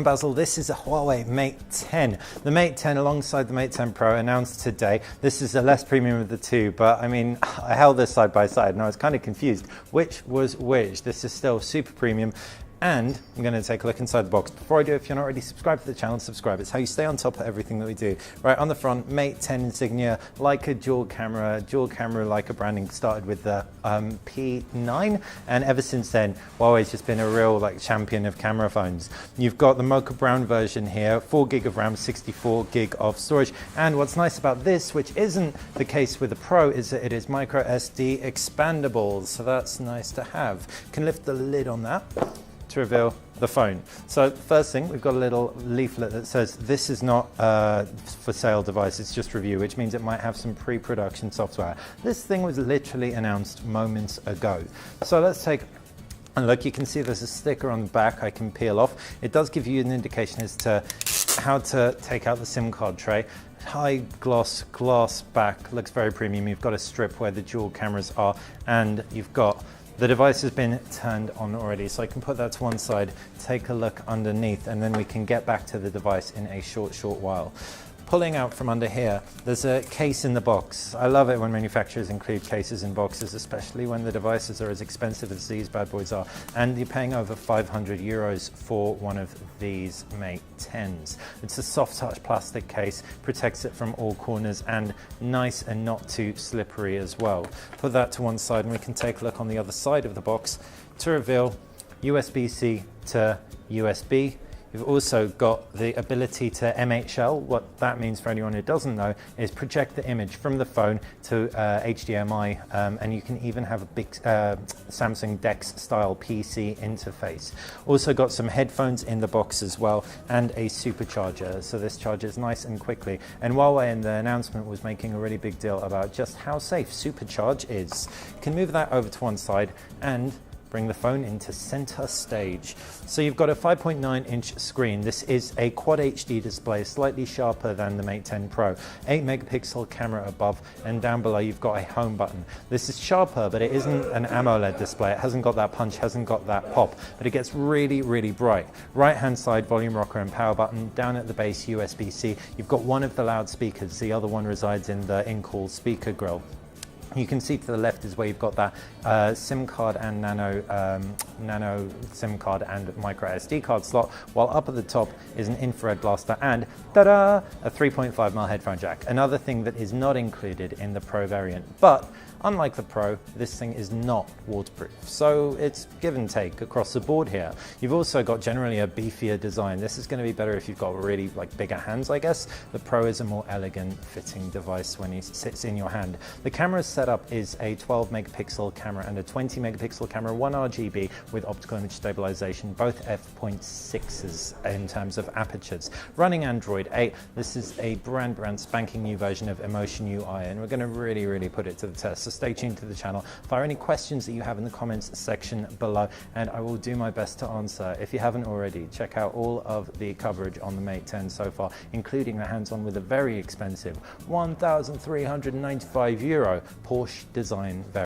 Basil, this is a Huawei Mate 10. The Mate 10 alongside the Mate 10 Pro announced today. This is the less premium of the two, but I mean, I held this side by side and I was kind of confused which was which. This is still super premium. And I'm going to take a look inside the box. Before I do, if you're not already subscribed to the channel, subscribe. It's how you stay on top of everything that we do. Right on the front, Mate 10 insignia, Leica dual camera Leica branding started with the P9, and ever since then, Huawei's just been a real champion of camera phones. You've got the Mocha Brown version here, 4 gig of RAM, 64 gig of storage. And what's nice about this, which isn't the case with the Pro, is that it is micro SD expandable. So that's nice to have. You can lift the lid on that to reveal the phone. So first thing, we've got a little leaflet that says this is not for sale device, it's just review, which means it might have some pre-production software. This thing was literally announced moments ago. So let's take a look. You can see there's a sticker on the back I can peel off. It does give you an indication as to how to take out the SIM card tray. High gloss glass back, looks very premium. You've got a strip where the dual cameras are, and you've got the device has been turned on already, so I can put that to one side, take a look underneath, and then we can get back to the device in a short while. Pulling out from under here, there's a case in the box. I love it when manufacturers include cases in boxes, especially when the devices are as expensive as these bad boys are, and you're paying over 500 euros for one of these Mate 10s. It's a soft touch plastic case, protects it from all corners, and nice and not too slippery as well. Put that to one side and we can take a look on the other side of the box to reveal USB-C to USB. You've also got the ability to MHL. What that means for anyone who doesn't know is project the image from the phone to HDMI, and you can even have a big Samsung DeX style PC interface. Also got some headphones in the box as well, and a supercharger, so this charges nice and quickly. And Huawei in the announcement was making a really big deal about just how safe supercharge is. You can move that over to one side and bring the phone into center stage. So you've got a 5.9-inch screen. This is a Quad HD display, slightly sharper than the Mate 10 Pro. 8-megapixel camera above, and down below you've got a home button. This is sharper, but it isn't an AMOLED display. It hasn't got that punch, hasn't got that pop, but it gets really bright. Right-hand side, volume rocker and power button. Down at the base, USB-C. You've got one of the loudspeakers. The other one resides in the in-call speaker grille. You can see to the left is where you've got that SIM card and nano SIM card and micro SD card slot, while up at the top is an infrared blaster and, ta-da, a 3.5mm headphone jack. Another thing that is not included in the Pro variant, but unlike the Pro, this thing is not waterproof, so it's give and take across the board here. You've also got generally a beefier design. This is going to be better if you've got really bigger hands, I guess. The Pro is a more elegant fitting device when it sits in your hand. The camera setup is a 12-megapixel camera and a 20-megapixel camera, 1 RGB with optical image stabilization, both f/6s in terms of apertures. Running Android 8, this is a brand spanking new version of Emotion UI, and we're going to really put it to the test. So stay tuned to the channel. Fire any questions that you have in the comments section below, and I will do my best to answer. If you haven't already, check out all of the coverage on the Mate 10 so far, including the hands-on with a very expensive €1,395 Porsche design variant.